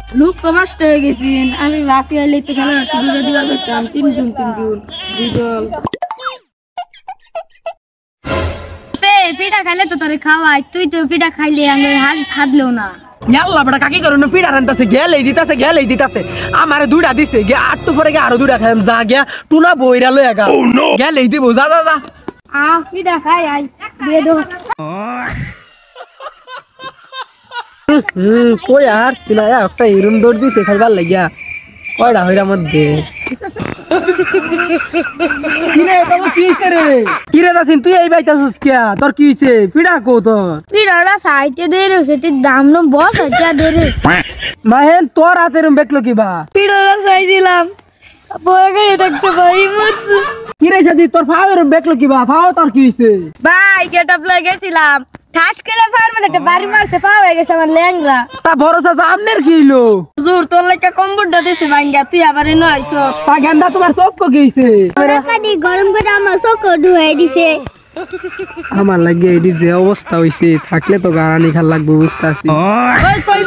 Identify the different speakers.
Speaker 1: look তো নষ্ট হয়ে গেছেন আমি বাপি আইলে তো খেলা সুবিধা দিবার করতাম 3 জন 2 দল পিঠা খাইলে তো তোরে খাওয়াই তুই তো পিঠা খাইলে আমি হাতলেও না
Speaker 2: ইয়াল্লা বড় কাকি করো না পিড়া রান্তাছে গেলেই দিতাছে আমারে দুইটা দিছে গে আটটু পরে গে আরো দুইটা খাইম যা গিয়া টুনা বইরা লইয়া গা গেলেই দিব যা
Speaker 1: পিঠা খাই আই দিয়ে দো
Speaker 2: কই আর তুই একটা হিরুন দৌড় দিছে খাইবার লাগিয়া কয়টা হইরা মধ্যে কিরে দাসিন তুই এই বাইতাছিস কিয়া তোর কি হইছে পিড়া কো তোর
Speaker 1: পিঠাটা সাইতে দে রে সেটির দাম ন বস আচ্ছা দে রে
Speaker 2: মাহেন তোর হাতের বেকলো কিবা
Speaker 1: পিঠাটা চাই দিলাম বয়ে দেখতে পাই মুছ
Speaker 2: কিরে সাদি তোর ফাওয়ের বেকলো কিবা ফাও তোর কি হইছে
Speaker 1: ভাই গেটআপ লাগাইছিলাম ঠাস করে ফার মধ্যে একটা বাড়ি মারতে পাওয়া হয়ে গেছে আমার ল্যাংরা
Speaker 2: তা ভরসা সামনের কি হইলো
Speaker 1: হুজুর তোর লেখা কম্পিউটার দিছে ভাঙ্গা তুই আবার এনে আইছো
Speaker 2: তা গেন্দা তোমার চোখ কি হইছে
Speaker 1: কাটি গরম করে আমার চোখ ধুয়ে দিছে
Speaker 2: আমার লাগে এডি যে অবস্থা হইছে থাকলে তো গারানি খাল লাগবে বুঝতাছি
Speaker 1: ওই কই